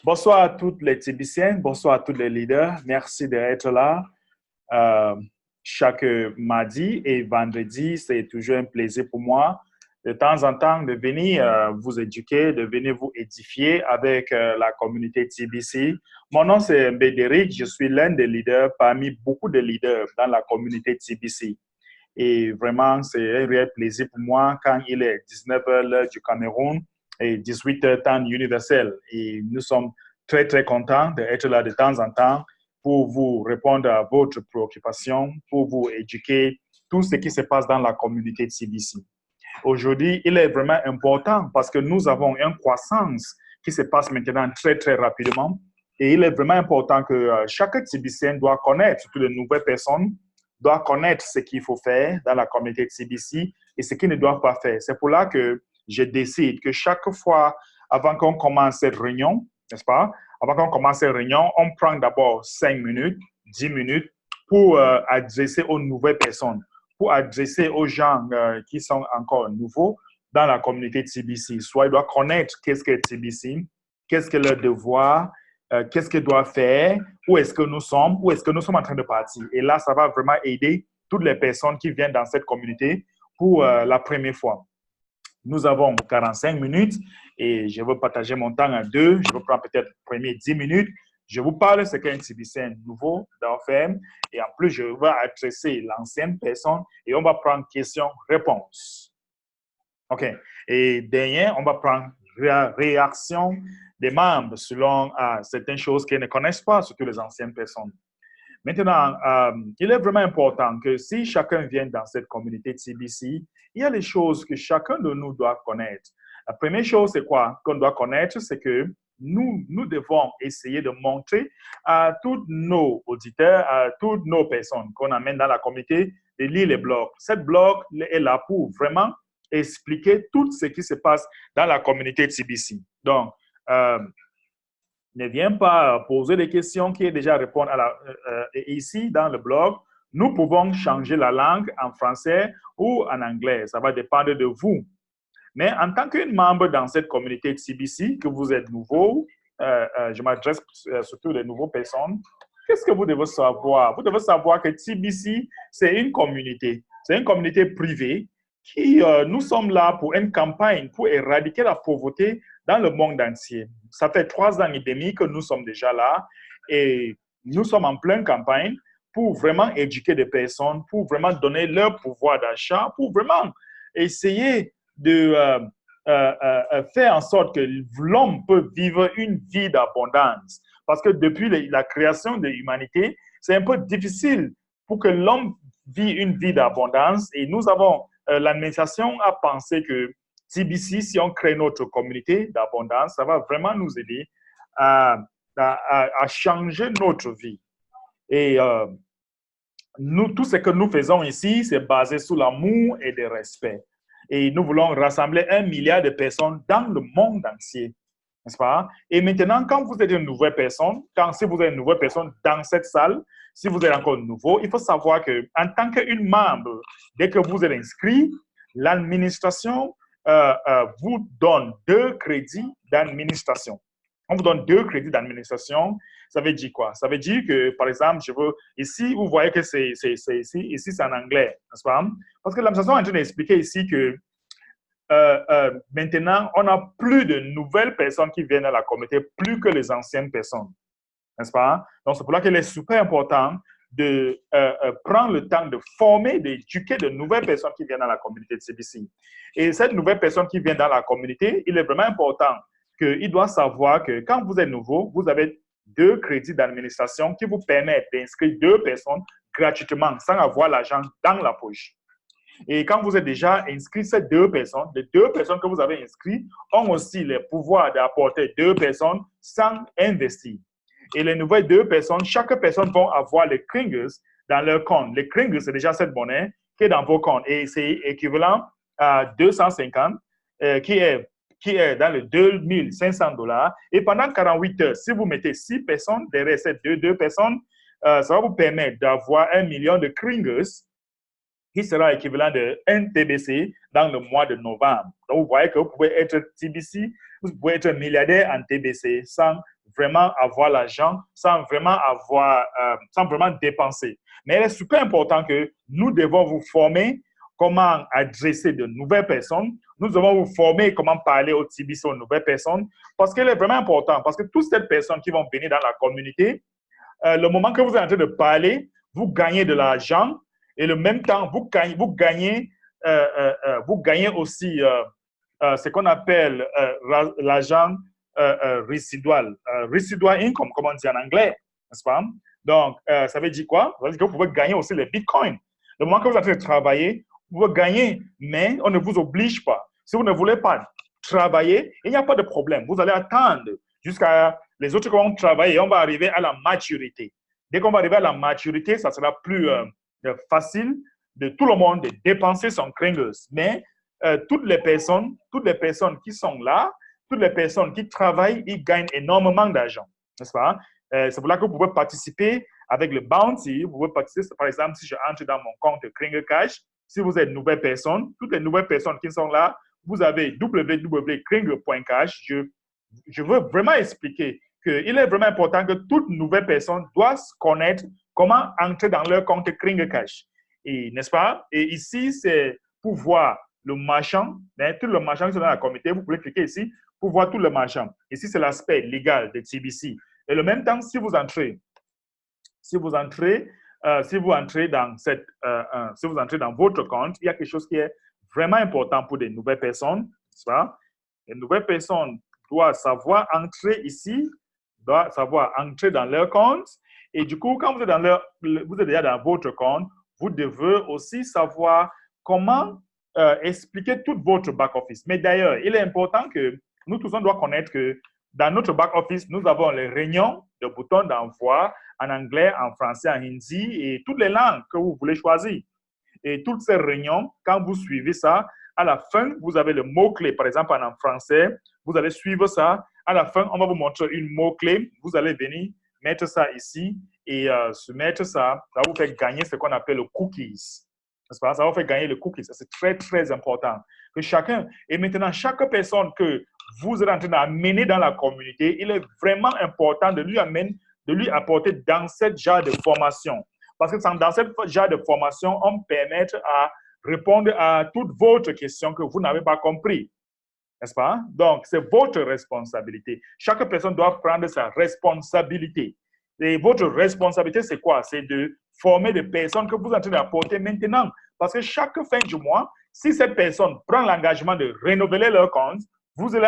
Bonsoir à toutes les Tibiciennes, bonsoir à tous les leaders. Merci d'être là. Euh, Chaque mardi et vendredi, c'est toujours un plaisir pour moi de temps en temps de venir vous éduquer, de venir vous édifier avec la communauté TBC. Mon nom, c'est Bédéric. Je suis l'un des leaders parmi beaucoup de leaders dans la communauté TBC. Et vraiment, c'est un réel plaisir pour moi quand il est 19h l'heure du Cameroun et 18h temps universel. Et nous sommes très, très contents d'être là de temps en temps pour vous répondre à votre préoccupation, pour vous éduquer tout ce qui se passe dans la communauté de CBC. Aujourd'hui, il est vraiment important parce que nous avons une croissance qui se passe maintenant très, très rapidement. Et il est vraiment important que chaque Tibicien doit connaître, surtout les nouvelles personnes, doit connaître ce qu'il faut faire dans la communauté de CBC et ce qu'ils ne doivent pas faire. C'est pour là que je décide que chaque fois, avant qu'on commence cette réunion, n'est-ce pas, avant qu'on commence cette réunion, on prend d'abord 5 minutes, 10 minutes pour adresser aux nouvelles personnes, pour adresser aux gens qui sont encore nouveaux dans la communauté de TBC. Soit ils doivent connaître qu'est-ce que TBC, qu'est-ce que leur devoir, qu'est-ce qu'ils doivent faire, où est-ce que nous sommes en train de partir. Et là, ça va vraiment aider toutes les personnes qui viennent dans cette communauté pour la première fois. Nous avons 45 minutes et je veux partager mon temps en deux. Je vais prendre peut-être les premières 10 minutes. Je vous parle de ce qu'est un Tibicien nouveau dans ferme et en plus, je vais adresser l'ancienne personne et on va prendre questions-réponses. OK. Et derrière, on va prendre réaction des membres selon certaines choses qu'ils ne connaissent pas, surtout les anciennes personnes. Maintenant, il est vraiment important que si chacun vient dans cette communauté de CBC, il y a les choses que chacun de nous doit connaître. La première chose, c'est quoi qu'on doit connaître, c'est que nous devons essayer de montrer à tous nos auditeurs, à toutes nos personnes qu'on amène dans la communauté, de lire les blogs. Cette blog est là pour vraiment expliquer tout ce qui se passe dans la communauté de CBC. Donc, ne viens pas poser des questions qui est déjà répondre ici dans le blog. Nous pouvons changer la langue en français ou en anglais. Ça va dépendre de vous. Mais en tant que membre dans cette communauté de CBC, que vous êtes nouveau, je m'adresse surtout aux nouvelles personnes, qu'est-ce que vous devez savoir? Vous devez savoir que TBC, c'est une communauté. C'est une communauté privée qui, nous sommes là pour une campagne pour éradiquer la pauvreté dans le monde entier. Ça fait 3 ans et demi que nous sommes déjà là et nous sommes en pleine campagne pour vraiment éduquer des personnes, pour vraiment donner leur pouvoir d'achat, pour vraiment essayer de faire en sorte que l'homme peut vivre une vie d'abondance. Parce que depuis la création de l'humanité, c'est un peu difficile pour que l'homme vive une vie d'abondance et nous avons, l'administration a pensé que TBC, si on crée notre communauté d'abondance, ça va vraiment nous aider à changer notre vie. Et nous, tout ce que nous faisons ici, c'est basé sur l'amour et le respect. Et nous voulons rassembler 1 milliard de personnes dans le monde entier, n'est-ce pas? Et maintenant, quand vous êtes une nouvelle personne, si vous êtes une nouvelle personne dans cette salle, si vous êtes encore nouveau, il faut savoir qu'en tant qu'une membre, dès que vous êtes inscrit, l'administration vous donne 2 crédits d'administration. On vous donne 2 crédits d'administration. Ça veut dire quoi? Ça veut dire que, par exemple, ici, vous voyez que ici, c'est en anglais, n'est-ce pas? Parce que l'administration est en train d'expliquer ici que maintenant, on a plus de nouvelles personnes qui viennent à la communauté, plus que les anciennes personnes, n'est-ce pas? Donc, c'est pour ça qu'il est super important de prendre le temps de former, d'éduquer de nouvelles personnes qui viennent dans la communauté de CBC. Et cette nouvelle personne qui vient dans la communauté, il est vraiment important qu'il doit savoir que quand vous êtes nouveau, vous avez 2 crédits d'administration qui vous permettent d'inscrire 2 personnes gratuitement sans avoir l'argent dans la poche. Et quand vous êtes déjà inscrit ces 2 personnes, les 2 personnes que vous avez inscrites ont aussi le pouvoir d'apporter 2 personnes sans investir. Et les nouvelles 2 personnes, chaque personne va avoir les Kringles dans leur compte. Les Kringles, c'est déjà cette monnaie qui est dans vos comptes. Et c'est équivalent à 250, qui est dans les 2500 $. Et pendant 48 heures, si vous mettez 6 personnes derrière ces 2 personnes, ça va vous permettre d'avoir 1 million de Kringles qui sera équivalent de 1 TBC dans le mois de novembre. Donc, vous voyez que vous pouvez être TBC, vous pouvez être milliardaire en TBC sans vraiment avoir l'argent, sans vraiment dépenser. Mais il est super important que nous devons vous former comment adresser de nouvelles personnes. Nous devons vous former comment parler au TBC aux nouvelles personnes parce qu'il est vraiment important. Parce que toutes ces personnes qui vont venir dans la communauté, le moment que vous êtes en train de parler, vous gagnez de l'argent et le même temps, vous gagnez aussi ce qu'on appelle l'argent résidual. Residual income, comme on dit en anglais, n'est-ce pas? Donc, ça veut dire quoi? Ça veut dire que vous pouvez gagner aussi les bitcoins. Le moment que vous êtes en train de travailler, vous pouvez gagner, mais on ne vous oblige pas. Si vous ne voulez pas travailler, il n'y a pas de problème. Vous allez attendre jusqu'à les autres qui vont travailler et on va arriver à la maturité. Dès qu'on va arriver à la maturité, ça sera plus facile de tout le monde de dépenser son Kringles. Mais toutes les personnes qui sont là, toutes les personnes qui travaillent, ils gagnent énormément d'argent, n'est-ce pas? C'est pour là que vous pouvez participer avec le Bounty. Vous pouvez participer, par exemple, si je entre dans mon compte Kringle Cash, si vous êtes une nouvelle personne, toutes les nouvelles personnes qui sont là, vous avez www.kringle.cash. Je veux vraiment expliquer qu'il est vraiment important que toute nouvelle personne doit connaître comment entrer dans leur compte Kringle Cash. Et n'est-ce pas? Et ici, c'est pour voir le marchand, tout le marchand qui sont dans la communauté. Vous pouvez cliquer ici pour voir tout le marchand. Ici, c'est l'aspect légal de TBC. Et en même temps, si vous entrez dans votre compte, il y a quelque chose qui est vraiment important pour des nouvelles personnes, n'est-ce pas? Les nouvelles personnes doivent savoir entrer ici, doivent savoir entrer dans leur compte. Et du coup, quand vous êtes déjà dans votre compte, vous devez aussi savoir comment expliquer tout votre back-office. Mais d'ailleurs, il est important que nous tous, on doit connaître que dans notre back-office, nous avons les réunions de boutons d'envoi en anglais, en français, en hindi et toutes les langues que vous voulez choisir. Et toutes ces réunions, quand vous suivez ça, à la fin, vous avez le mot-clé. Par exemple, en français, vous allez suivre ça. À la fin, on va vous montrer une mot-clé. Vous allez venir mettre ça ici et se mettre ça. Ça va vous faire gagner ce qu'on appelle le cookies. Ça va vous faire gagner le cookies. C'est très, très important. Que chacun, et maintenant, chaque personne que vous êtes en train d'amener dans la communauté, il est vraiment important de lui apporter dans cette genre de formation. Parce que dans cette genre de formation, on permet à répondre à toutes vos questions que vous n'avez pas compris. N'est-ce pas? Donc, c'est votre responsabilité. Chaque personne doit prendre sa responsabilité. Et votre responsabilité, c'est quoi? C'est de former des personnes que vous êtes en train d'apporter maintenant. Parce que chaque fin du mois, si cette personne prend l'engagement de renouveler leur compte, vous allez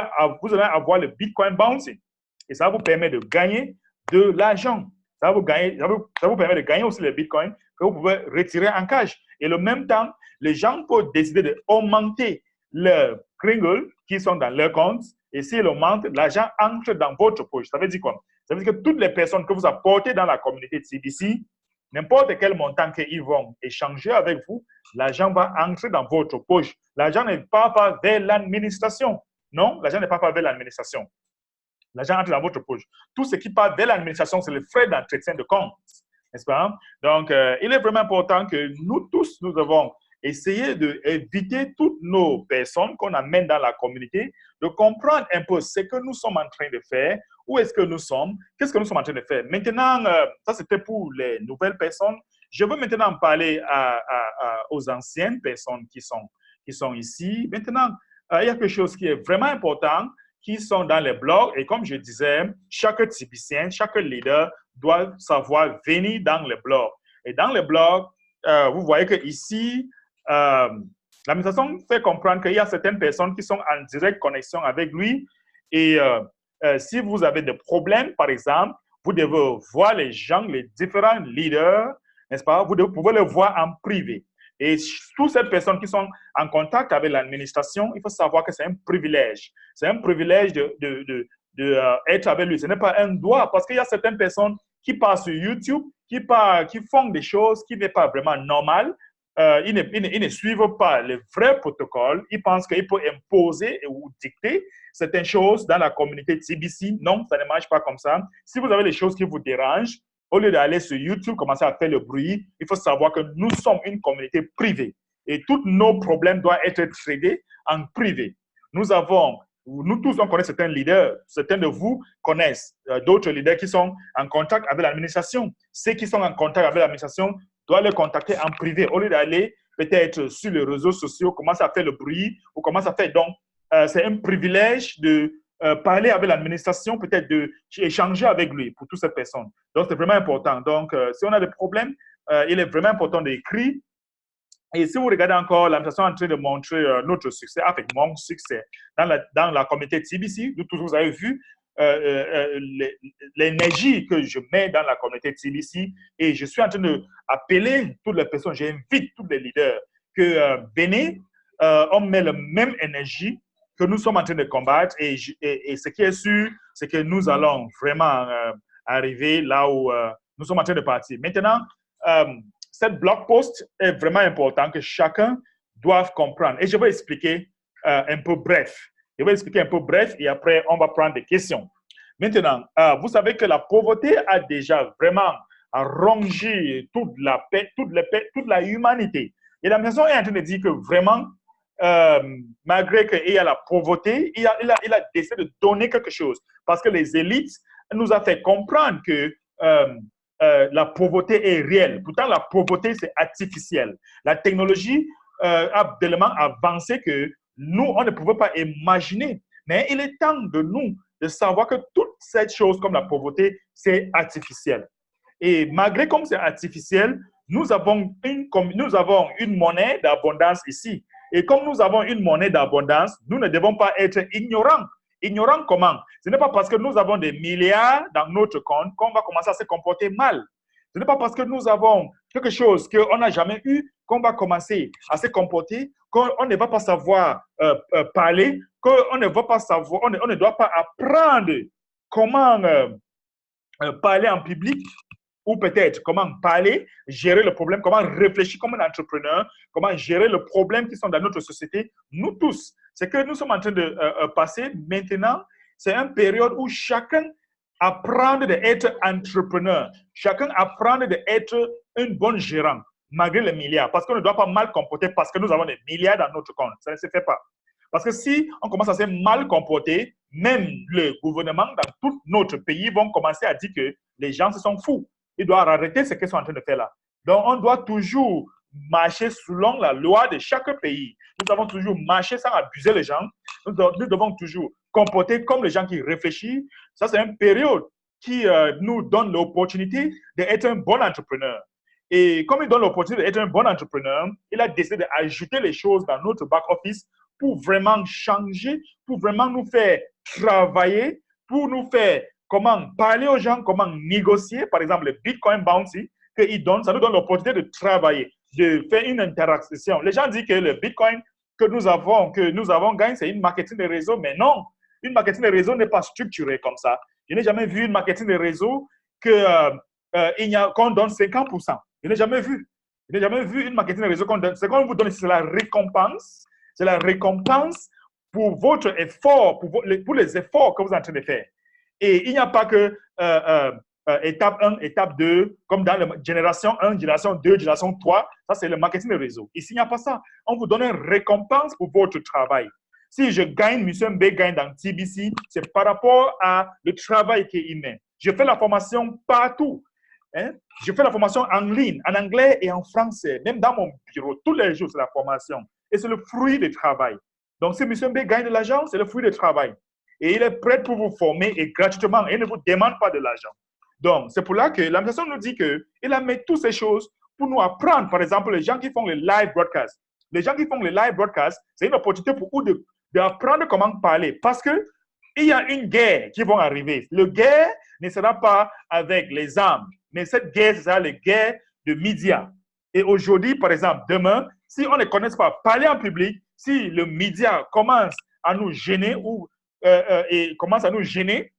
avoir le Bitcoin Bounty. Et ça vous permet de gagner de l'argent. Ça vous permet de gagner aussi le Bitcoin que vous pouvez retirer en cash. Et en même temps, les gens peuvent décider d'augmenter leurs Kringle qui sont dans leur compte. Et s'ils augmentent, l'argent entre dans votre poche. Ça veut dire quoi? Ça veut dire que toutes les personnes que vous apportez dans la communauté TBC, n'importe quel montant qu'ils vont échanger avec vous, l'argent va entrer dans votre poche. L'argent ne part pas vers l'administration. Non, l'argent ne part pas vers l'administration. L'argent entre dans votre poche. Tout ce qui part vers l'administration, c'est les frais d'entretien de compte. N'est-ce pas? Donc, il est vraiment important que nous tous, nous devons essayer d'éviter toutes nos personnes qu'on amène dans la communauté, de comprendre un peu ce que nous sommes en train de faire, où est-ce que nous sommes, qu'est-ce que nous sommes en train de faire. Maintenant, ça c'était pour les nouvelles personnes. Je veux maintenant parler aux anciennes personnes qui sont ici. Maintenant, il y a quelque chose qui est vraiment important, qui sont dans les blogs. Et comme je disais, chaque typicien, chaque leader doit savoir venir dans les blogs. Et dans les blogs, vous voyez qu'ici, l'administration fait comprendre qu'il y a certaines personnes qui sont en directe connexion avec lui. Et si vous avez des problèmes, par exemple, vous devez voir les gens, les différents leaders, n'est-ce pas? Vous pouvez les voir en privé. Et toutes ces personnes qui sont en contact avec l'administration, il faut savoir que c'est un privilège. C'est un privilège d'être avec lui. Ce n'est pas un droit, parce qu'il y a certaines personnes qui passent sur YouTube, qui font des choses qui ne sont pas vraiment normales. Ils ne suivent pas le vrai protocole. Ils pensent qu'ils peuvent imposer ou dicter certaines choses dans la communauté TBC. Non, ça ne marche pas comme ça. Si vous avez des choses qui vous dérangent, au lieu d'aller sur YouTube, commencer à faire le bruit, il faut savoir que nous sommes une communauté privée. Et tous nos problèmes doivent être traités en privé. Nous avons Nous tous, on connaît certains leaders, certains de vous connaissent d'autres leaders qui sont en contact avec l'administration. Ceux qui sont en contact avec l'administration doivent les contacter en privé au lieu d'aller peut-être sur les réseaux sociaux, commencer à faire le bruit ou commencer à faire. Donc, c'est un privilège de parler avec l'administration, peut-être d'échanger avec lui pour toutes ces personnes. Donc, c'est vraiment important. Donc, si on a des problèmes, il est vraiment important d'écrire. Et si vous regardez encore, l'administration est en train de montrer notre succès, avec mon succès dans la communauté TBC. Vous tous, vous avez vu l'énergie que je mets dans la communauté TBC. Et je suis en train d'appeler toutes les personnes, j'invite tous les leaders que venez, on met la même énergie que nous sommes en train de combattre. Et ce qui est sûr, c'est que nous allons vraiment arriver là où nous sommes en train de partir. Maintenant, cette blog post est vraiment important que chacun doive comprendre. Et je vais expliquer un peu bref. Je vais expliquer un peu bref et après, on va prendre des questions. Maintenant, vous savez que la pauvreté a déjà vraiment rongé toute la paix, toute la humanité. Et la maison est en train de dire que vraiment, malgré qu'il y a la pauvreté, il a décidé de donner quelque chose. Parce que les élites nous ont fait comprendre que la pauvreté est réelle. Pourtant, la pauvreté, c'est artificiel. La technologie a tellement avancé que nous, on ne pouvait pas imaginer. Mais il est temps de nous de savoir que toute cette chose comme la pauvreté, c'est artificiel. Et malgré comme c'est artificiel, nous avons une monnaie d'abondance ici. Et comme nous avons une monnaie d'abondance, nous ne devons pas être ignorants. Ignorant comment? Ce n'est pas parce que nous avons des milliards dans notre compte qu'on va commencer à se comporter mal. Ce n'est pas parce que nous avons quelque chose qu'on n'a jamais eu qu'on va commencer à se comporter, qu'on ne va pas savoir parler, qu'on ne va pas savoir, on ne doit pas apprendre comment parler en public, ou peut-être comment parler, gérer le problème, comment réfléchir comme un entrepreneur, comment gérer le problème qui sont dans notre société. Nous tous, ce que nous sommes en train de passer maintenant, c'est une période où chacun apprend d'être entrepreneur, chacun apprend d'être une bonne gérante, malgré les milliards, parce qu'on ne doit pas mal comporter parce que nous avons des milliards dans notre compte. Ça ne se fait pas. Parce que si on commence à se mal comporter, même le gouvernement dans tout notre pays vont commencer à dire que les gens se sont fous. Ils doivent arrêter ce qu'ils sont en train de faire là. Donc, on doit toujours marcher selon la loi de chaque pays. Nous devons toujours marcher sans abuser les gens. Nous devons toujours comporter comme les gens qui réfléchissent. Ça, c'est une période qui nous donne l'opportunité d'être un bon entrepreneur. Et comme il donne l'opportunité d'être un bon entrepreneur, il a décidé d'ajouter les choses dans notre back-office pour vraiment changer, pour vraiment nous faire travailler, pour nous faire comment parler aux gens, comment négocier, par exemple, le Bitcoin Bounty qu'il donne, ça nous donne l'opportunité de travailler, de faire une interaction. Les gens disent que le Bitcoin que nous avons gagné, c'est une marketing de réseau, mais non, une marketing de réseau n'est pas structurée comme ça. Je n'ai jamais vu une marketing de réseau qu'on donne 50%. Je n'ai jamais vu. Je n'ai jamais vu une marketing de réseau qu'on donne. Ce qu'on vous donne, c'est la récompense. C'est la récompense pour votre effort, pour les efforts que vous êtes en train de faire. Et il n'y a pas que étape 1, étape 2, comme dans la génération 1, génération 2, génération 3. Ça, c'est le marketing de réseau. Ici, il n'y a pas ça. On vous donne une récompense pour votre travail. Si je gagne, M. B gagne dans TBC, c'est par rapport à le travail qu'il met. Je fais la formation partout. Hein? Je fais la formation en ligne, en anglais et en français. Même dans mon bureau, tous les jours, c'est la formation. Et c'est le fruit du travail. Donc, si M. B gagne de l'argent, c'est le fruit du travail. Et il est prêt pour vous former et gratuitement. Et il ne vous demande pas de l'argent. Donc, c'est pour là que l'administration nous dit qu'il a mis toutes ces choses pour nous apprendre. Par exemple, les gens qui font les live broadcasts. Les gens qui font les live broadcasts, c'est une opportunité pour eux d'apprendre comment parler. Parce qu'il y a une guerre qui va arriver. La guerre ne sera pas avec les armes, mais cette guerre sera la guerre de médias. Et aujourd'hui, par exemple, demain, si on ne connaît pas parler en public, si le média commence à nous gêner ou et commence à nous gêner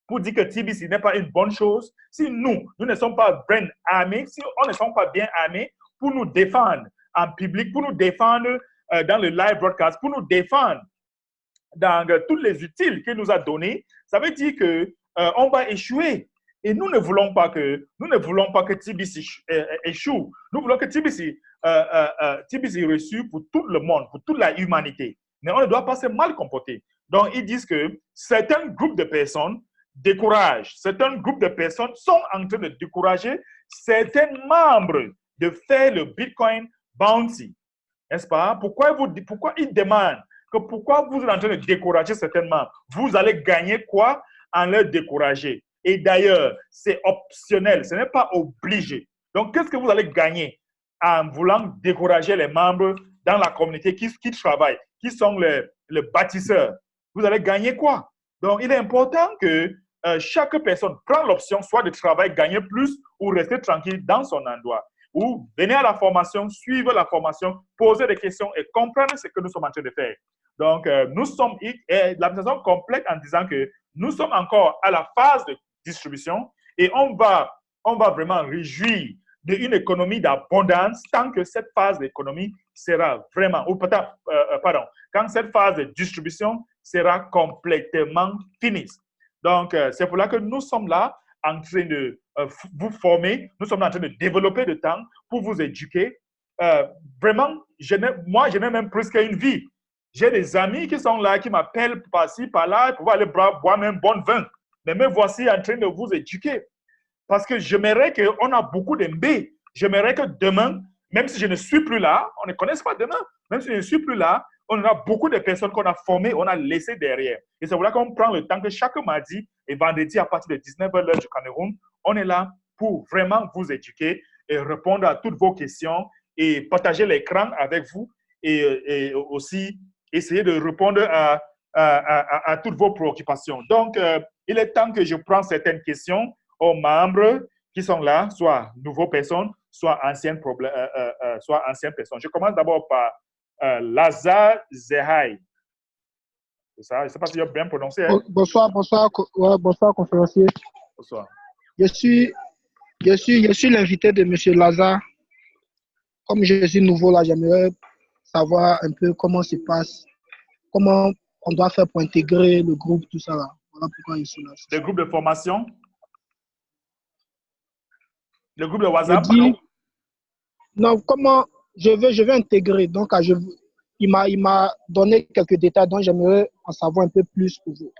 pour dire que TBC n'est pas une bonne chose, si nous ne sommes pas bien armés, si on ne sommes pas bien armés pour nous défendre en public, pour nous défendre dans le live broadcast, pour nous défendre dans tous les utiles qu'il nous a donnés, ça veut dire qu'on va échouer. Et nous ne voulons pas que TBC échoue. Nous voulons que TBC est reçu pour tout le monde, pour toute la humanité. Mais on ne doit pas se mal comporter. Donc, ils disent que certains groupes de personnes découragent, certains groupes de personnes sont en train de décourager certains membres de faire le Bitcoin Bounty. N'est-ce pas? Pourquoi ils demandent que pourquoi vous êtes en train de décourager certains membres? Vous allez gagner quoi en leur décourager? Et d'ailleurs, c'est optionnel, ce n'est pas obligé. Donc, qu'est-ce que vous allez gagner en voulant décourager les membres dans la communauté qui travaillent, qui sont les bâtisseurs? Vous allez gagner quoi? Donc, il est important que chaque personne prenne l'option soit de travailler, gagner plus ou rester tranquille dans son endroit. Ou venez à la formation, suivre la formation, poser des questions et comprendre ce que nous sommes en train de faire. Donc, nous sommes la façon complète en disant que nous sommes encore à la phase de distribution et on va vraiment réjouir d'une économie d'abondance tant que cette phase d'économie sera vraiment, ou pardon, quand cette phase de distribution sera complètement finie. Donc, c'est pour là que nous sommes là en train de vous former, nous sommes en train de développer le temps pour vous éduquer. Vraiment, moi, je n'ai même presque une vie. J'ai des amis qui sont là, qui m'appellent par-ci, par-là, pour aller boire même bon vin. Mais me voici en train de vous éduquer. Parce que j'aimerais qu'on a beaucoup d'MB. J'aimerais que demain, même si je ne suis plus là, on ne connaît pas demain, même si je ne suis plus là, on a beaucoup de personnes qu'on a formées, on a laissées derrière. Et c'est pour ça qu'on prend le temps que chaque mardi et vendredi à partir de 19h l'heure du Cameroun, on est là pour vraiment vous éduquer et répondre à toutes vos questions et partager l'écran avec vous et aussi essayer de répondre à toutes vos préoccupations. Donc, il est temps que je prenne certaines questions aux membres qui sont là, soit nouvelles personnes, soit anciennes personnes. Je commence d'abord par Lazare Zehai. C'est ça, je ne sais pas si j'ai bien prononcé. Hein? Bonsoir, conférencier. Bonsoir. Je suis l'invité de M. Lazare. Comme je suis nouveau là, j'aimerais savoir un peu comment se passe, comment on doit faire pour intégrer le groupe, tout ça là. Voilà pourquoi je suis là. Le groupe de formation? Le groupe de WhatsApp? Non, comment je vais intégrer. Donc, il m'a donné quelques détails, donc j'aimerais en savoir un peu plus pour vous.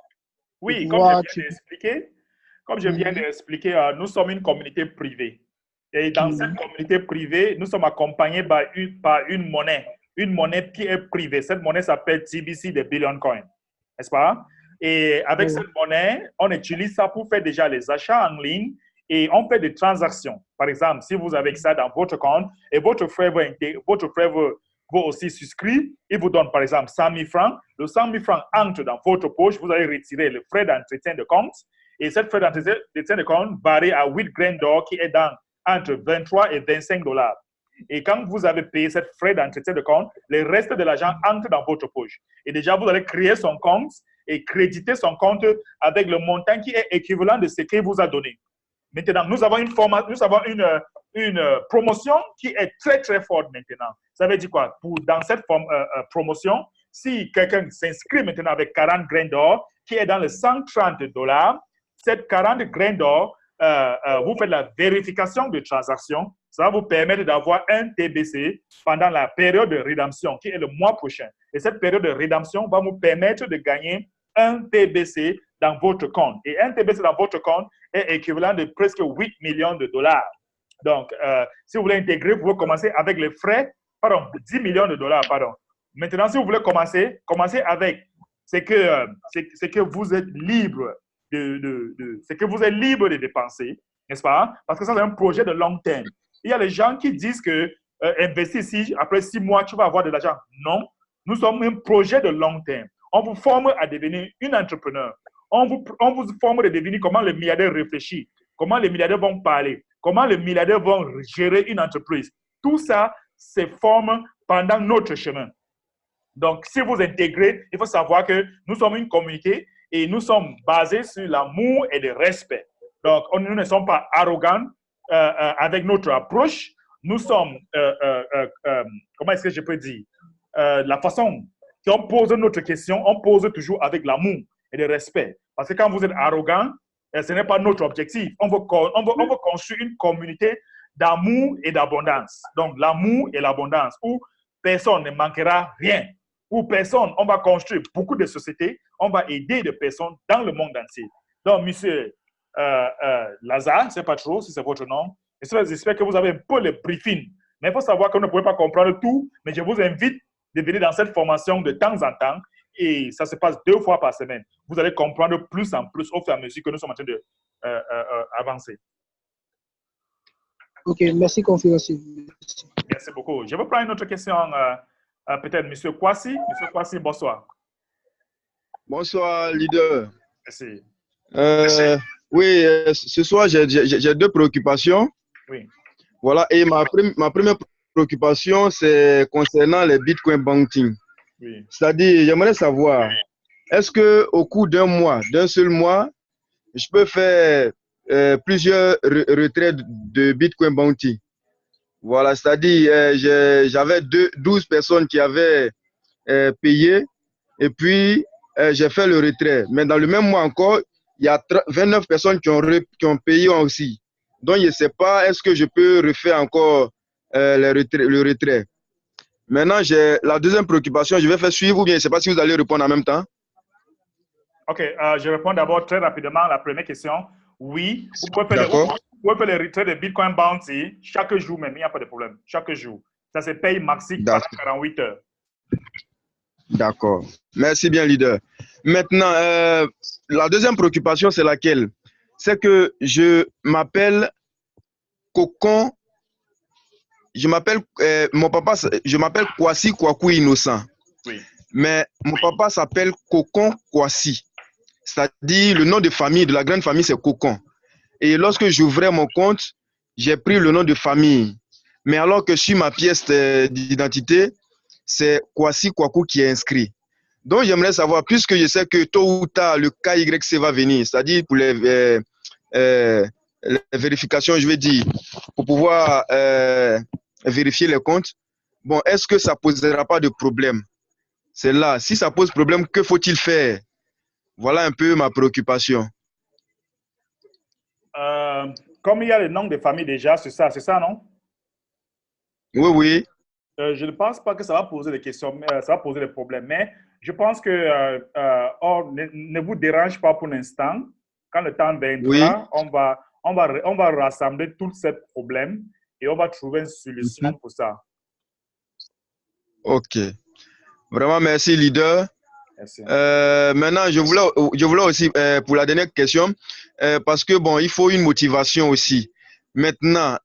Oui, comme je viens d'expliquer, nous sommes une communauté privée. Et dans cette communauté privée, nous sommes accompagnés par une monnaie qui est privée. Cette monnaie s'appelle TBC de Billion Coin, n'est-ce pas? Et avec cette monnaie, on utilise ça pour faire déjà les achats en ligne et on fait des transactions. Par exemple, si vous avez ça dans votre compte et votre frère veut aussi souscrire, il vous donne par exemple 100 000 francs. Le 100 000 francs entre dans votre poche, vous allez retirer le frais d'entretien de compte. Et cette frais d'entretien de compte varie à 8 grains d'or qui est entre 23 et 25 $. Et quand vous avez payé cette frais d'entretien de compte, le reste de l'argent entre dans votre poche. Et déjà, vous allez créer son compte et créditer son compte avec le montant qui est équivalent de ce qu'il vous a donné. Maintenant, nous avons une promotion qui est très, très forte maintenant. Ça veut dire quoi? Dans cette promotion, si quelqu'un s'inscrit maintenant avec 40 grains d'or, qui est dans les 130 $, cette 40 grains d'or, vous faites la vérification de transaction. Ça va vous permettre d'avoir un TBC pendant la période de rédemption, qui est le mois prochain. Et cette période de rédemption va vous permettre de gagner un TBC dans votre compte. Et un TBC dans votre compte est équivalent de presque 8 millions de $. Donc, si vous voulez intégrer, vous pouvez commencer avec les frais, 10 millions de $, pardon. Maintenant, si vous voulez commencez avec ce que vous êtes libre ce que vous êtes libre de dépenser, n'est-ce pas? Parce que ça, c'est un projet de long terme. Il y a les gens qui disent que investir ici, après 6 mois, tu vas avoir de l'argent. Non, nous sommes un projet de long terme. On vous forme à devenir un entrepreneur. On vous forme à devenir comment les milliardaires réfléchissent, comment les milliardaires vont parler, comment les milliardaires vont gérer une entreprise. Tout ça se forme pendant notre chemin. Donc, si vous intégrez, il faut savoir que nous sommes une communauté et nous sommes basés sur l'amour et le respect. Donc, nous ne sommes pas arrogants avec notre approche. Nous sommes, comment est-ce que je peux dire, la façon dont on pose notre question, on pose toujours avec l'amour et le respect. Parce que quand vous êtes arrogant, ce n'est pas notre objectif. On veut construire une communauté d'amour et d'abondance. Donc, l'amour et l'abondance, où personne ne manquera rien. Où personne, on va construire beaucoup de sociétés, on va aider des personnes dans le monde entier. Donc, monsieur Lazare, c'est pas trop si c'est votre nom. J'espère que vous avez un peu le briefing. Mais il faut savoir que vous ne pouvez pas comprendre tout, mais je vous invite de venir dans cette formation de temps en temps et ça se passe 2 fois par semaine. Vous allez comprendre plus en plus au fur et à mesure que nous sommes en train d'avancer. Ok, merci, conférencier. Merci beaucoup. Je vais prendre une autre question, peut-être M. Kwasi. M. Kwasi, bonsoir. Bonsoir, leader. Merci. Oui, ce soir, j'ai 2 préoccupations. Oui. Voilà, et ma première préoccupation, c'est concernant les Bitcoin banking. Oui. C'est-à-dire, j'aimerais savoir, est-ce qu'au cours d'un seul mois, je peux faire plusieurs retraits de Bitcoin bounty? Voilà, c'est-à-dire, j'avais 12 personnes qui avaient payé et puis j'ai fait le retrait. Mais dans le même mois encore, il y a 29 personnes qui ont payé aussi. Donc, je ne sais pas, est-ce que je peux refaire encore le retrait? Maintenant, j'ai la deuxième préoccupation, je vais faire suivre ou bien je ne sais pas si vous allez répondre en même temps. Ok, je réponds d'abord très rapidement à la première question. Oui, vous pouvez faire le retrait de Bitcoin Bounty chaque jour même, il n'y a pas de problème. Chaque jour. Ça se paye maxi pendant 48 heures. D'accord. Merci bien, leader. Maintenant, la deuxième préoccupation, c'est laquelle? C'est que je m'appelle Cocon. Mon papa, je m'appelle Kwasi Kwaku Innocent. Oui. Mais mon papa s'appelle Cocon Kwasi. C'est-à-dire le nom de famille, de la grande famille, c'est Cocon. Et lorsque j'ouvrais mon compte, j'ai pris le nom de famille. Mais alors que sur ma pièce d'identité, c'est Kwasi Kwaku qui est inscrit. Donc, j'aimerais savoir, puisque je sais que tôt ou tard, le KYC va venir, c'est-à-dire pour les vérifications, je vais dire, pour pouvoir vérifier les comptes, bon, est-ce que ça ne posera pas de problème? C'est là. Si ça pose problème, que faut-il faire? Voilà un peu ma préoccupation. Comme il y a le nom de famille déjà, c'est ça, non? Oui, oui. Je ne pense pas que ça va poser des questions, ça va poser des problèmes, mais je pense que ne vous dérange pas pour l'instant. Quand le temps viendra, oui, on va rassembler tous ces problèmes et on va trouver une solution pour ça. Ok. Vraiment, merci, leader. Merci. Maintenant, je voulais aussi, pour la dernière question, parce que bon, il faut une motivation aussi. Maintenant,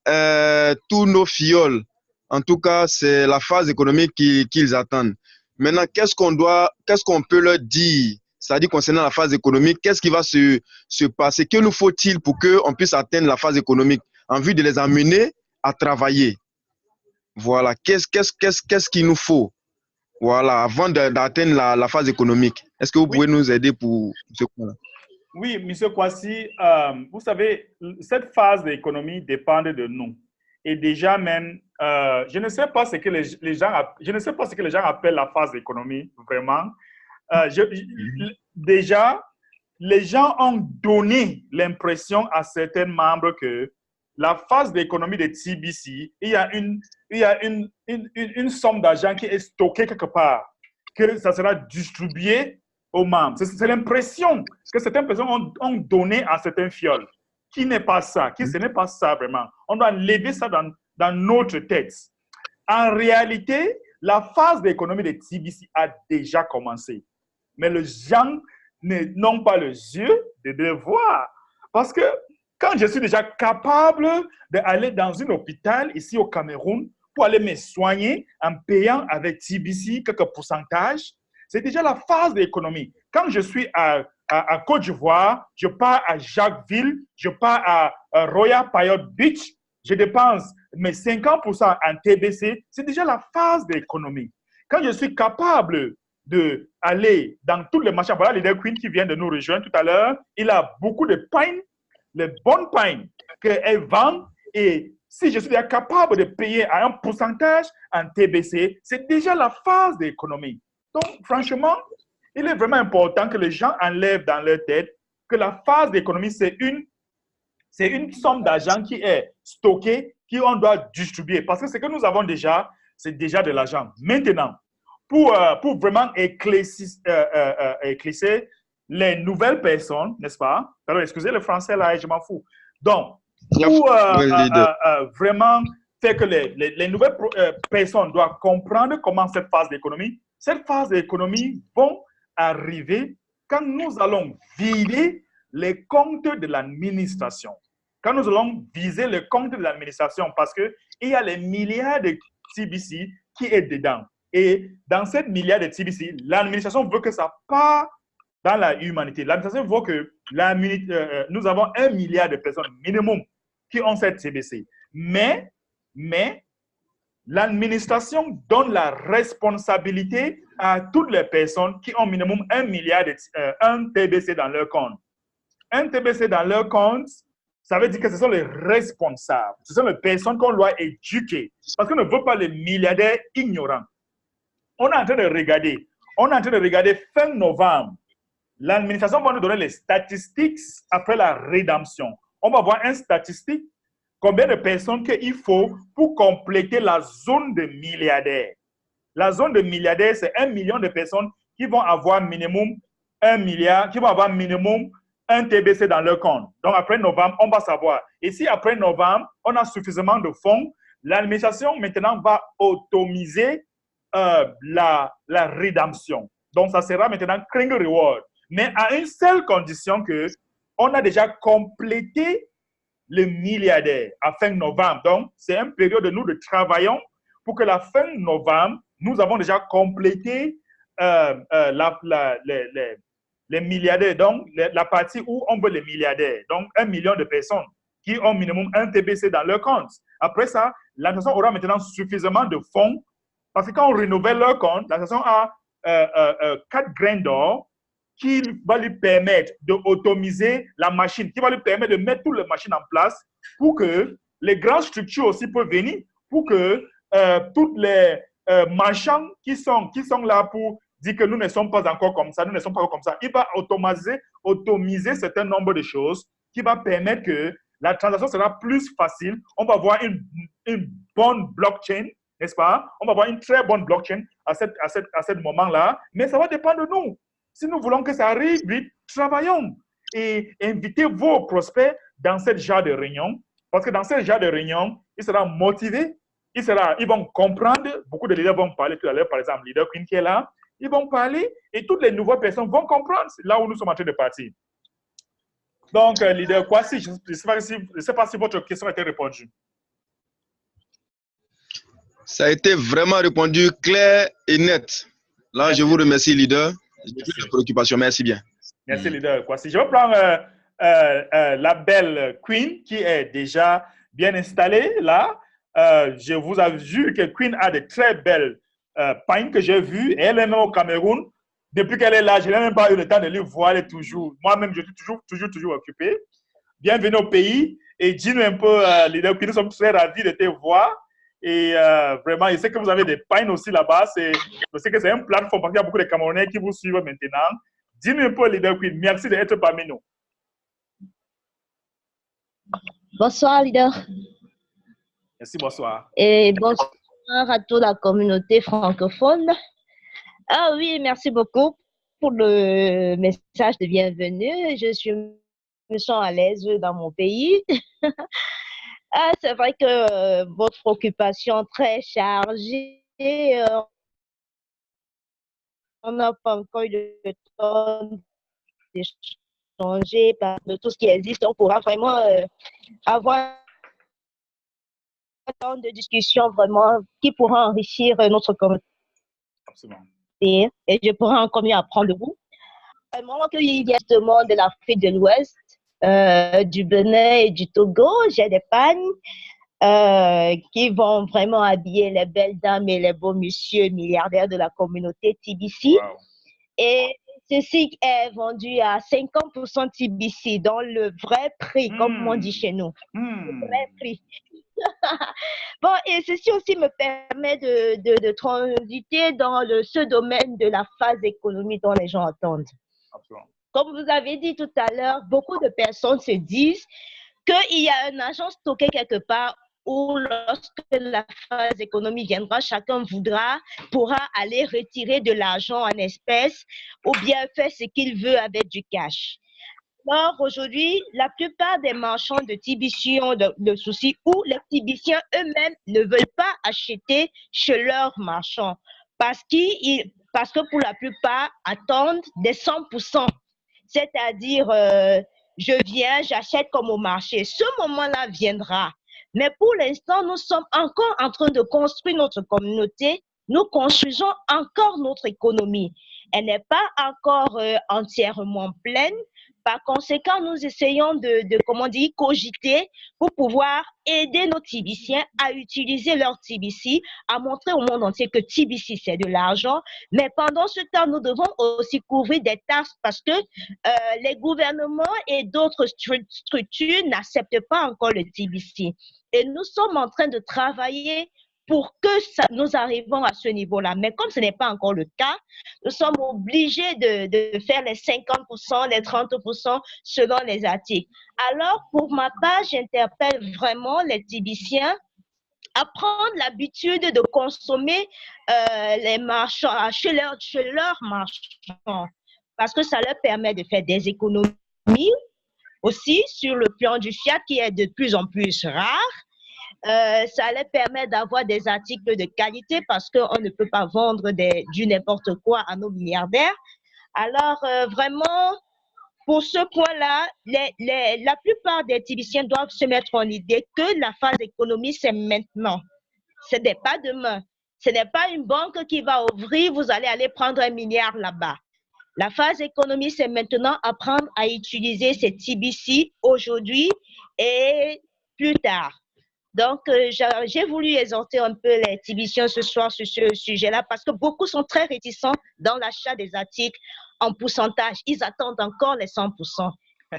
tous nos fioles, en tout cas, c'est la phase économique qu'ils attendent. Maintenant, qu'est-ce qu'on peut leur dire, c'est-à-dire concernant la phase économique, qu'est-ce qui va se passer? Que nous faut-il pour qu'on puisse atteindre la phase économique en vue de les amener à travailler? Voilà, qu'est-ce qu'il nous faut? Voilà, avant d'atteindre la phase économique. Est-ce que vous pouvez nous aider pour ce point-là? Oui, M. Kwasi, vous savez, cette phase d'économie dépend de nous. Et déjà même, je ne sais pas ce que les gens appellent la phase d'économie, vraiment. Déjà, les gens ont donné l'impression à certains membres que la phase d'économie de TBC, il y a une somme d'argent qui est stockée quelque part, que ça sera distribué aux membres. C'est l'impression que certaines personnes ont donné à certains fioles, qui n'est pas ça, ce n'est pas ça vraiment. On doit lever ça dans notre tête. En réalité, la phase d'économie de TBC a déjà commencé. Mais les gens n'ont pas les yeux de le voir. Parce que quand je suis déjà capable d'aller dans un hôpital ici au Cameroun pour aller me soigner en payant avec TBC quelques pourcentages, c'est déjà la phase d'économie. Quand je suis à Côte d'Ivoire, je pars à Jacquesville, je pars à Royal Payot Beach, je dépense mes 50% en TBC, c'est déjà la phase d'économie. Quand je suis capable d'aller dans tous les marchés, voilà Leader Queen qui vient de nous rejoindre tout à l'heure, il a beaucoup de pain, les bonnes pains qu'elle vend, et si je suis déjà capable de payer à un pourcentage en TBC, c'est déjà la phase d'économie. Donc, franchement, il est vraiment important que les gens enlèvent dans leur tête que la phase d'économie, c'est une somme d'argent qui est stockée, qu'on doit distribuer. Parce que ce que nous avons déjà, c'est déjà de l'argent. Maintenant, pour vraiment éclaircir les nouvelles personnes, n'est-ce pas? Alors, excusez le français là, je m'en fous. Donc, pour vraiment faire que les nouvelles personnes doivent comprendre comment cette phase d'économie vont arriver quand nous allons vider les comptes de l'administration. Quand nous allons viser le compte de l'administration, parce qu'il y a les milliards de TBC qui est dedans. Et dans cette milliard de TBC, l'administration veut que ça part dans la humanité. L'administration veut que nous avons 1 milliard de personnes minimum qui ont cette TBC. Mais l'administration donne la responsabilité à toutes les personnes qui ont minimum 1 milliard de 1 TBC dans leur compte. 1 TBC dans leur compte, ça veut dire que ce sont les responsables. Ce sont les personnes qu'on doit éduquer. Parce qu'on ne veut pas les milliardaires ignorants. On est en train de regarder fin novembre. L'administration va nous donner les statistiques après la rédemption. On va voir une statistique, combien de personnes qu'il faut pour compléter la zone de milliardaires. La zone de milliardaires, c'est 1 million de personnes qui vont avoir minimum 1 milliard, qui vont avoir minimum 1 TBC dans leur compte. Donc, après novembre, on va savoir. Et si après novembre, on a suffisamment de fonds, l'administration maintenant va automiser la rédemption. Donc, ça sera maintenant Kringle Reward. Mais à une seule condition que on a déjà complété les milliardaires à fin novembre. Donc, c'est une période de nous de travaillons pour que la fin novembre, nous avons déjà complété les milliardaires. Donc, la partie où on veut les milliardaires. Donc, 1 million de personnes qui ont minimum 1 TBC dans leur compte. Après ça, l'administration aura maintenant suffisamment de fonds parce que quand on renouvelle leur compte, l'administration a 4 grains d'or qui va lui permettre d'automiser la machine, qui va lui permettre de mettre toutes les machines en place pour que les grandes structures aussi peuvent venir, pour que toutes les marchands qui sont là pour dire que nous ne sommes pas encore comme ça, nous ne sommes pas encore comme ça, il va automiser un certain nombre de choses qui va permettre que la transaction sera plus facile. On va avoir une bonne blockchain, n'est-ce pas? On va avoir une très bonne blockchain à ce moment-là, mais ça va dépendre de nous. Si nous voulons que ça arrive vite, travaillons et invitez vos prospects dans cette genre de réunion, parce que dans cette genre de réunion, ils seront motivés, ils vont comprendre, beaucoup de leaders vont parler tout à l'heure, par exemple, leader Queen qui est là, ils vont parler et toutes les nouvelles personnes vont comprendre là où nous sommes en train de partir. Donc, leader Kwasi, je ne sais pas si votre question a été répondue. Ça a été vraiment répondu clair et net. Là, merci. Je vous remercie, leader. J'ai préoccupation. Merci bien. Merci, leader Kwasi. Je vais prendre la belle Queen qui est déjà bien installée là. Je vous assure que Queen a de très belles pagnes que j'ai vues. Elle est même au Cameroun. Depuis qu'elle est là, je n'ai même pas eu le temps de lui voir. Elle est toujours. Moi-même, je suis toujours occupé. Bienvenue au pays. Et dis-nous un peu, leader Queen, nous sommes très ravis de te voir. Et vraiment, je sais que vous avez des pagnes aussi là-bas. Je sais que c'est une plateforme parce qu'il y a beaucoup de Camerounais qui vous suivent maintenant. Dis-nous un peu, leader Queen. Merci d'être parmi nous. Bonsoir, leader. Merci, bonsoir. Et bonsoir à toute la communauté francophone. Ah oui, merci beaucoup pour le message de bienvenue. Je me sens à l'aise dans mon pays. Ah, c'est vrai que votre occupation très chargée, on n'a pas encore eu le temps d'échanger de tout ce qui existe. On pourra vraiment avoir un temps de discussion vraiment qui pourra enrichir notre communauté. Absolument. Et je pourrai encore mieux apprendre de vous. Moi, qu'il y a justement de l'Afrique de l'Ouest, du Bénin et du Togo, j'ai des pagnes qui vont vraiment habiller les belles dames et les beaux monsieur milliardaires de la communauté TBC. Wow. Et ceci est vendu à 50% TBC, dans le vrai prix, comme on dit chez nous. Le vrai prix. Bon, et ceci aussi me permet de transiter dans ce domaine de la phase économique dont les gens attendent. Absolument. Comme vous avez dit tout à l'heure, beaucoup de personnes se disent qu'il y a un argent stocké quelque part où lorsque la phase économique viendra, chacun pourra aller retirer de l'argent en espèces ou bien faire ce qu'il veut avec du cash. Alors aujourd'hui, la plupart des marchands de TBC ont le souci où les TBCiens eux-mêmes ne veulent pas acheter chez leurs marchands parce que pour la plupart attendent des 100%. C'est-à-dire, je viens, j'achète comme au marché. Ce moment-là viendra. Mais pour l'instant, nous sommes encore en train de construire notre communauté. Nous construisons encore notre économie. Elle n'est pas encore entièrement pleine. Par conséquent, nous essayons comment dire, cogiter pour pouvoir aider nos TBCiens à utiliser leur TBC, à montrer au monde entier que TBC, c'est de l'argent. Mais pendant ce temps, nous devons aussi couvrir des taxes parce que les gouvernements et d'autres structures n'acceptent pas encore le TBC. Et nous sommes en train de travailler pour que nous arrivons à ce niveau-là. Mais comme ce n'est pas encore le cas, nous sommes obligés de faire les 50%, les 30% selon les articles. Alors, pour ma part, j'interpelle vraiment les TBCiens à prendre l'habitude de consommer les marchands, chez leurs marchands, parce que ça leur permet de faire des économies aussi sur le plan du fiat qui est de plus en plus rare. Ça leur permet d'avoir des articles de qualité parce qu'on ne peut pas vendre du n'importe quoi à nos milliardaires. Alors, vraiment, pour ce point-là, la plupart des TBCiens doivent se mettre en idée que la phase économique, c'est maintenant. Ce n'est pas demain. Ce n'est pas une banque qui va ouvrir, vous allez aller prendre 1 milliard là-bas. La phase économique, c'est maintenant apprendre à utiliser ces TBC aujourd'hui et plus tard. Donc, j'ai voulu exhorter un peu les TBCiens ce soir sur ce sujet-là parce que beaucoup sont très réticents dans l'achat des articles en pourcentage. Ils attendent encore les 100%.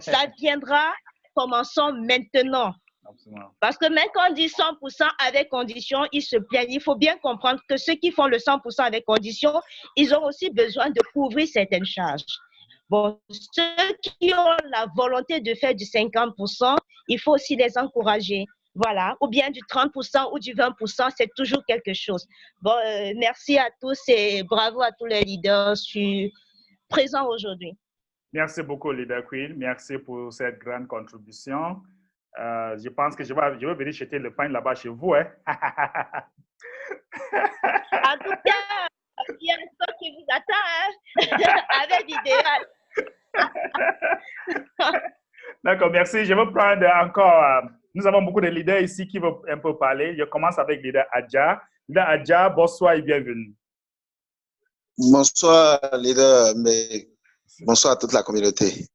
Ça viendra, commençons maintenant. Absolument. Parce que même quand on dit 100% avec condition, ils se plaignent. Il faut bien comprendre que ceux qui font le 100% avec condition, ils ont aussi besoin de couvrir certaines charges. Bon, ceux qui ont la volonté de faire du 50%, il faut aussi les encourager. Voilà, ou bien du 30% ou du 20%, c'est toujours quelque chose. Bon, merci à tous et bravo à tous les leaders présents aujourd'hui. Merci beaucoup, Leader Queen. Merci pour cette grande contribution. Je pense que je vais venir jeter le pain là-bas chez vous. Hein? En tout cas, il y a un spot qui vous attend hein? Avec l'idéal. D'accord, merci. Je vais prendre encore. Nous avons beaucoup de leaders ici qui vont un peu parler. Je commence avec leader Adja. Leader Adja, bonsoir et bienvenue. Bonsoir, leader, mais bonsoir à toute la communauté.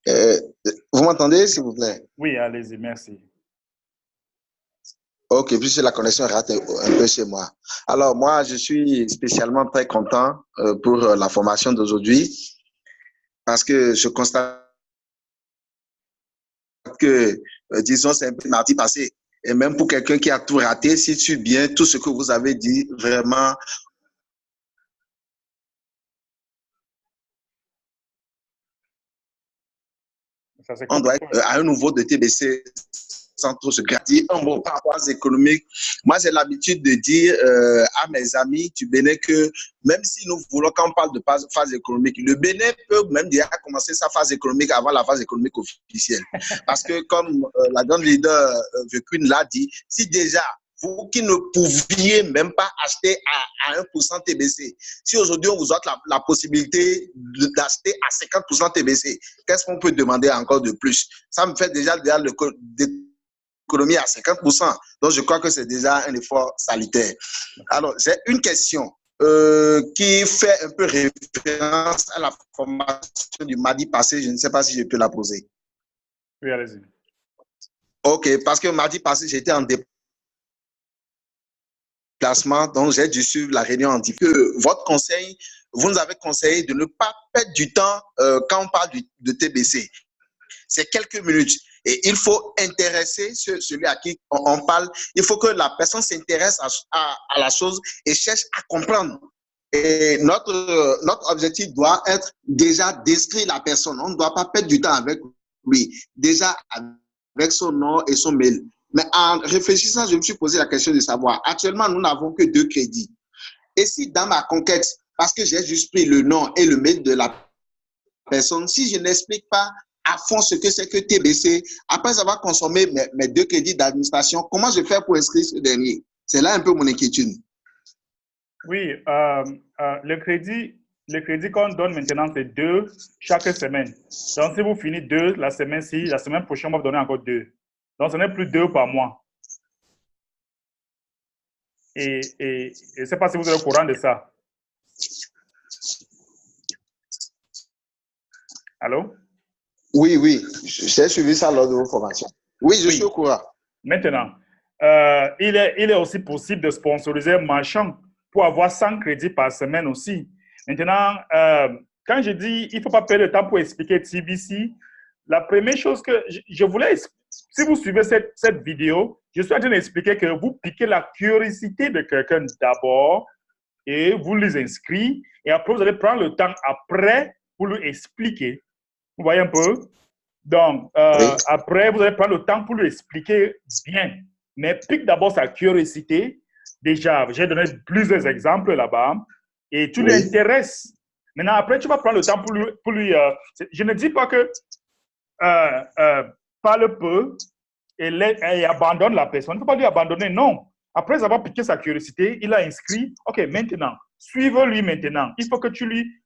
Vous m'entendez, s'il vous plaît? Oui, allez-y, merci. Ok, puisque la connexion rate un peu chez moi. Alors, moi, je suis spécialement très content pour la formation d'aujourd'hui parce que je constate que, disons, c'est un peu mardi passé. Et même pour quelqu'un qui a tout raté, si tu bien tout ce que vous avez dit, vraiment, on doit être à un niveau de TBC sans trop se gratter. Bon, par rapport aux économiques, moi, j'ai l'habitude de dire à mes amis du Bénin que même si nous voulons, quand on parle de phase économique, le Bénin peut même déjà commencer sa phase économique avant la phase économique officielle. Parce que, comme la grande leader Queen l'a dit, si déjà vous qui ne pouviez même pas acheter à 1% TBC, si aujourd'hui on vous offre la possibilité d'acheter à 50% TBC, qu'est-ce qu'on peut demander encore de plus? Ça me fait déjà l'économie à 50%. Donc je crois que c'est déjà un effort salutaire. Alors j'ai une question qui fait un peu référence à la formation du mardi passé. Je ne sais pas si je peux la poser. Oui, allez-y. Ok, parce que mardi passé, j'étais en déplacement, donc j'ai dû suivre la réunion en différé. Votre conseil, vous nous avez conseillé de ne pas perdre du temps quand on parle de TBC. C'est quelques minutes. Et il faut intéresser celui à qui on parle. Il faut que la personne s'intéresse à la chose et cherche à comprendre. Et notre objectif doit être déjà d'instruire la personne. On ne doit pas perdre du temps avec lui. Déjà avec son nom et son mail. Mais en réfléchissant, je me suis posé la question de savoir, actuellement, nous n'avons que 2 crédits. Et si dans ma conquête, parce que j'ai juste pris le nom et le mail de la personne, si je n'explique pas à fond ce que c'est que TBC, après avoir consommé mes 2 crédits d'administration, comment je fais pour inscrire ce dernier? C'est là un peu mon inquiétude. Oui, le crédit qu'on donne maintenant, c'est 2 chaque semaine. Donc, si vous finissez 2 la semaine-ci, la semaine prochaine, on va vous donner encore 2. Donc, ce n'est plus 2 par mois. Et je ne sais pas si vous êtes au courant de ça. Allô? Oui, oui, j'ai suivi ça lors de vos formations. Oui, je suis au courant. Maintenant, il est aussi possible de sponsoriser un marchand pour avoir 100 crédits par semaine aussi. Maintenant, quand je dis il ne faut pas perdre le temps pour expliquer TBC, la première chose que je voulais, si vous suivez cette vidéo, je suis en train d'expliquer que vous piquez la curiosité de quelqu'un d'abord et vous les inscrivez et après vous allez prendre le temps après pour lui expliquer. Vous voyez un peu? Donc, après, vous allez prendre le temps pour lui expliquer bien. Mais pique d'abord sa curiosité. Déjà, j'ai donné plusieurs exemples là-bas. Et tu l'intéresses. Maintenant, après, tu vas prendre le temps pour lui je ne dis pas que parle peu et abandonne la personne. Il ne faut pas lui abandonner, non. Après avoir piqué sa curiosité, il a inscrit. OK, maintenant, suive-lui maintenant. Il faut que tu lui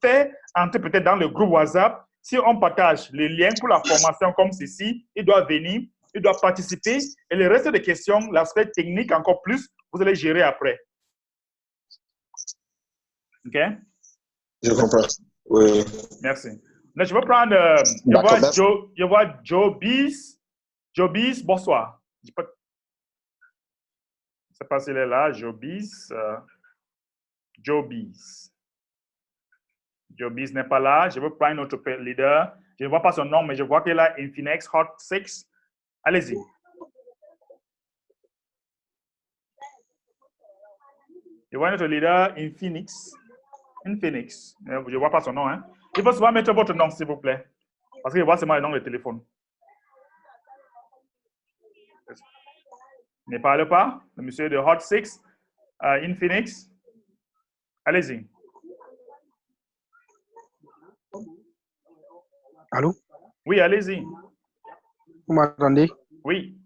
fais entrer peut-être dans le groupe WhatsApp. Si on partage les liens pour la formation comme ceci, il doit venir, il doit participer. Et le reste des questions, l'aspect technique encore plus, vous allez gérer après. OK? Je comprends. Oui. Merci. Là, je vais prendre, je vois Jobis. Jobis, bonsoir. Je ne sais pas s'il est là. Jobis. Jobis. Jobis n'est pas là. Je vais prendre notre leader. Je ne vois pas son nom, mais je vois qu'il a Infinix Hot 6. Allez-y. Je vois notre leader Infinix. Infinix. Je ne vois pas son nom. Hein. Il faut souvent mettre votre nom, s'il vous plaît. Parce que je vois seulement le nom de téléphone. Ne parle pas. Le monsieur de Hot 6. Infinix. Allez-y. Allô? Oui, allez-y. Vous m'entendez? Oui.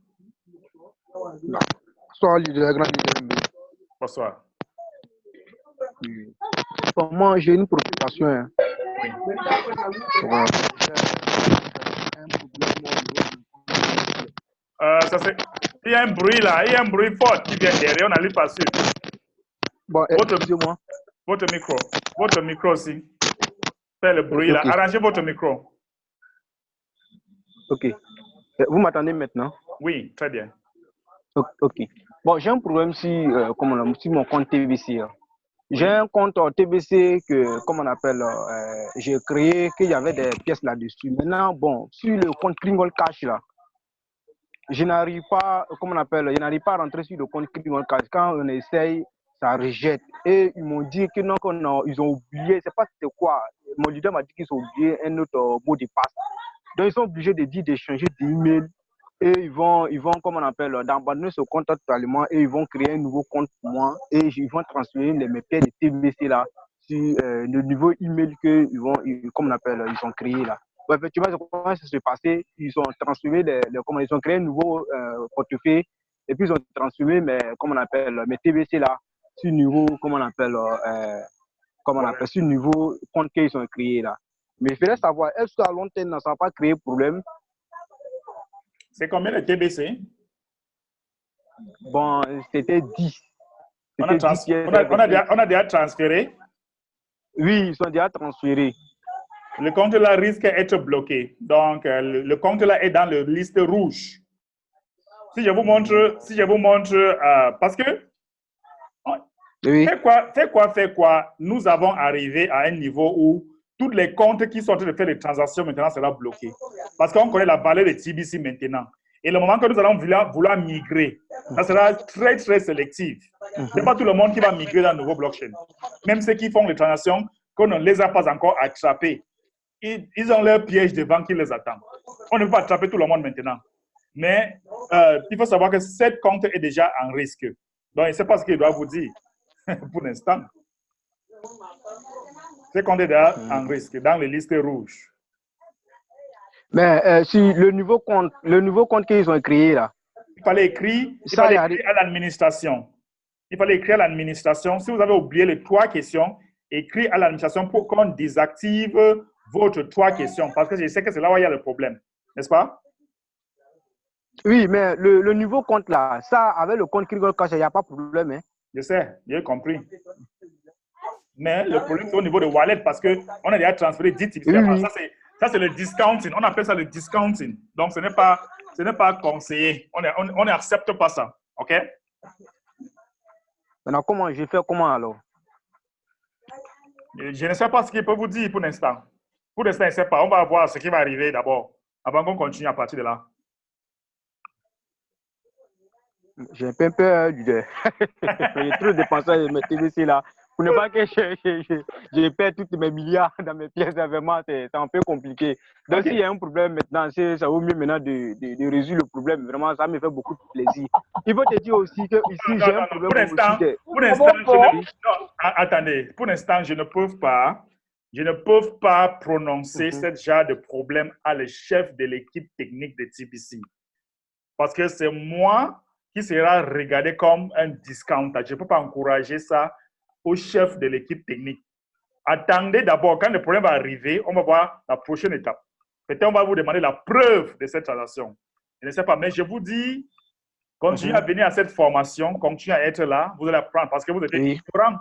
Bonsoir, leader, grand leader. Bonsoir. Bon, moi, j'ai une préoccupation. Hein. Oui. Il y a un bruit là, il y a un bruit fort qui vient derrière, on n'arrive pas sûr. Bon, excusez-moi. Votre micro aussi. Faites le bruit là, arrangez votre micro. Ok. Vous m'entendez maintenant? Oui, très bien. Ok. Bon, j'ai un problème sur mon compte TBC. J'ai un compte TBC que, comme on appelle, j'ai créé, qu'il y avait des pièces là-dessus. Maintenant, bon, sur le compte Kringle Cash là, je n'arrive pas, comme on appelle, je n'arrive pas à rentrer sur le compte Kringle Cash. Quand on essaye, ça rejette. Et ils m'ont dit que non, ils ont oublié, je ne sais pas c'était quoi. Mon leader m'a dit qu'ils ont oublié un autre mot de passe. Donc, ils sont obligés de dire d'échanger des emails. Et ils vont, comme on appelle, d'abandonner ce compte totalement et ils vont créer un nouveau compte pour moi et ils vont transférer mes pièces de TBC là sur le niveau email que comme on appelle, ils ont créé là. Bon, effectivement, comment ça s'est passé? Ils ont transféré, ils ont créé un nouveau portefeuille et puis ils ont transféré comme on appelle, mes TBC là sur le niveau, comme on appelle, sur le niveau compte qu'ils ont créé là. Mais il faudrait savoir, est-ce qu'à long terme, ça ne va pas créer problème? C'est combien de TBC? Bon, c'était 10. On a déjà transféré? Oui, ils sont déjà transférés. Le compte là risque d'être bloqué. Donc, le compte là est dans la liste rouge. Si je vous montre, parce que, oui. Fais quoi, nous avons arrivé à un niveau où tous les comptes qui sont en train de faire des transactions maintenant seront bloqués. Parce qu'on connaît la valeur de TBC maintenant. Et le moment que nous allons vouloir migrer, ça sera très, très sélectif. Ce n'est pas tout le monde qui va migrer dans le nouveau blockchain. Même ceux qui font les transactions, qu'on ne les a pas encore attrapés, ils ont leur piège devant qui les attend. On ne peut pas attraper tout le monde maintenant. Mais il faut savoir que cette compte est déjà en risque. Donc, il ne sait pas ce qu'il doit vous dire pour l'instant. Cette compte est déjà en risque, dans les listes rouges. Mais si le nouveau compte qu'ils ont créé là. Il fallait écrire à l'administration. Il fallait écrire à l'administration. Si vous avez oublié les 3 questions, écrire à l'administration pour qu'on désactive votre 3 questions. Parce que je sais que c'est là où il y a le problème. N'est-ce pas? Oui, mais le nouveau compte là, ça, avec le compte Crigot Cash, il n'y a pas de problème. Hein? Je sais, j'ai compris. Mais le problème, c'est au niveau de wallet parce qu'on a déjà transféré 10 TBC. Oui. Ça, c'est le discounting. On appelle ça le discounting. Donc, ce n'est pas conseillé. On n'accepte pas ça. OK? Maintenant, comment je fais comment alors? Je ne sais pas ce qu'il peut vous dire pour l'instant. Pour l'instant, je ne sais pas. On va voir ce qui va arriver d'abord, avant qu'on continue à partir de là. J'ai un peu peur, leader. J'ai trop dépensé de mes TVC là. Pour ne pas que je perds tous mes milliards dans mes pièces, vraiment, c'est un peu compliqué. Donc, s'il y a un problème maintenant, ça vaut mieux maintenant de résoudre le problème. Vraiment, ça me fait beaucoup de plaisir. Il faut te dire aussi que ici, j'ai un problème. Pour l'instant, attendez. Pour l'instant, je ne peux pas prononcer ce genre de problème à le chef de l'équipe technique de TBC. Parce que c'est moi qui sera regardé comme un discounter. Je ne peux pas encourager ça au chef de l'équipe technique. Attendez d'abord, quand le problème va arriver, on va voir la prochaine étape. Peut-être on va vous demander la preuve de cette transaction. Je ne sais pas, mais je vous dis, continuez à venir à cette formation, continuez à être là, vous allez apprendre parce que vous êtes ignorant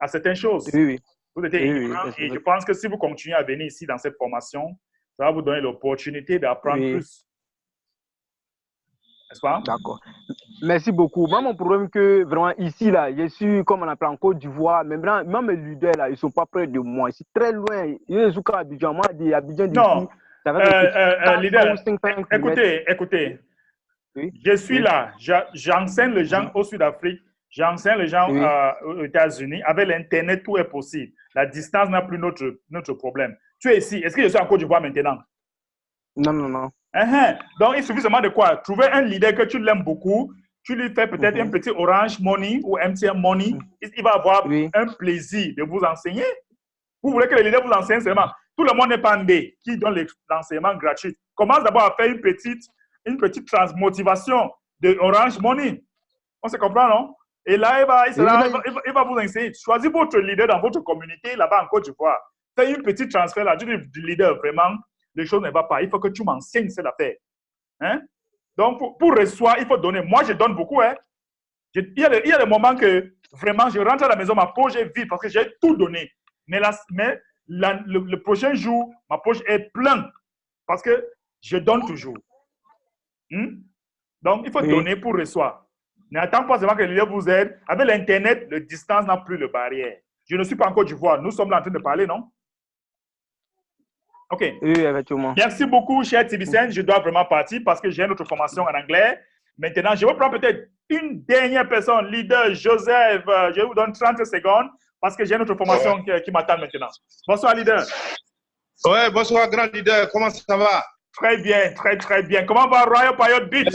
à certaines choses. Oui. Vous êtes ignorant et je pense que si vous continuez à venir ici dans cette formation, ça va vous donner l'opportunité d'apprendre plus. N'est-ce pas? D'accord. Merci beaucoup. Moi, mon problème que vraiment ici, là, je suis comme on appelle en Côte d'Ivoire, mais vraiment, même les leaders, là, ils ne sont pas près de moi. C'est très loin. Je suis à Abidjan. Moi, Abidjan non. Leader, écoutez. Oui. Je suis là. J'enseigne les gens au Sud-Afrique. J'enseigne les gens aux États-Unis. Avec l'Internet, tout est possible. La distance n'a plus notre problème. Tu es ici. Est-ce que je suis en Côte d'Ivoire maintenant? Non. Donc, il suffit seulement de quoi? Trouver un leader que tu l'aimes beaucoup. Tu lui fais peut-être un petit Orange Money ou MTN Money. Il va avoir un plaisir de vous enseigner. Vous voulez que le leader vous enseigne seulement. Tout le monde n'est pas ndé qui donne l'enseignement gratuit. Commence d'abord à faire une petite transmotivation de Orange Money. On se comprend, non? Et là, il va vous enseigner. Choisissez votre leader dans votre communauté là-bas en Côte d'Ivoire. Faites une petite transfert là. Tu dis du leader, vraiment, les choses ne vont pas. Il faut que tu m'enseignes cette affaire. Hein? Donc, pour recevoir, il faut donner. Moi, je donne beaucoup. Hein? Il y a des moments que vraiment, je rentre à la maison, ma poche est vide parce que j'ai tout donné. Mais le prochain jour, ma poche est pleine parce que je donne toujours. Donc, il faut donner pour recevoir. N'attends pas seulement que le leader vous aide. Avec l'Internet, la distance n'a plus de barrière. Je ne suis pas en Côte d'Ivoire. Nous sommes là en train de parler, non? OK. Oui, effectivement. Merci beaucoup, cher Tibicène. Je dois vraiment partir parce que j'ai une autre formation en anglais. Maintenant, je vais prendre peut-être une dernière personne, leader Joseph. Je vous donne 30 secondes parce que j'ai une autre formation qui m'attend maintenant. Bonsoir, leader. Ouais, bonsoir, grand leader. Comment ça va? Très bien, très bien. Comment va Royal Payot Beach?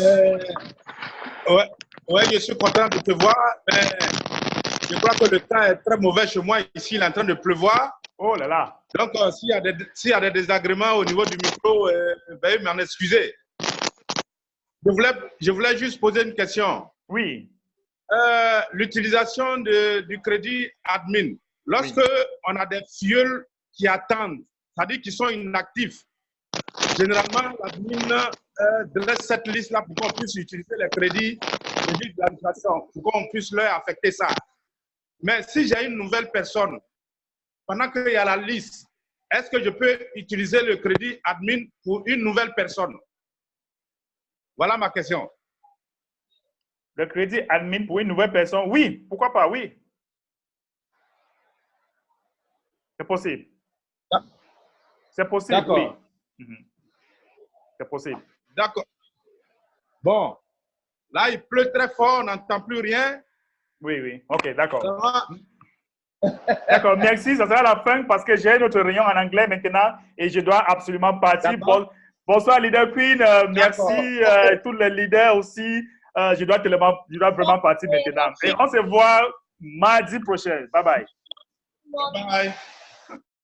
Ouais, je suis content de te voir. Mais je crois que le temps est très mauvais chez moi. Ici, il est en train de pleuvoir. Oh là là. Donc, s'il y a des désagréments au niveau du micro, veuillez m'en excuser. Je voulais juste poser une question. Oui. L'utilisation du crédit admin. Lorsque on a des fioles qui attendent, c'est-à-dire qu'ils sont inactifs, généralement, l'admin dresse cette liste-là pour qu'on puisse utiliser les crédits de l'administration, pour qu'on puisse leur affecter ça. Mais si j'ai une nouvelle personne, pendant qu'il y a la liste, est-ce que je peux utiliser le crédit admin pour une nouvelle personne? Voilà ma question. Le crédit admin pour une nouvelle personne? Oui, pourquoi pas, oui. C'est possible. C'est possible, oui. C'est possible. D'accord. Bon, là, il pleut très fort, on n'entend plus rien. Oui. OK, d'accord. D'accord, merci. Ça sera la fin parce que j'ai notre réunion en anglais maintenant et je dois absolument partir. Bonsoir, leader Queen. Merci tous les leaders aussi. Je dois vraiment partir maintenant. Et on se voit mardi prochain. Bye bye. Bye.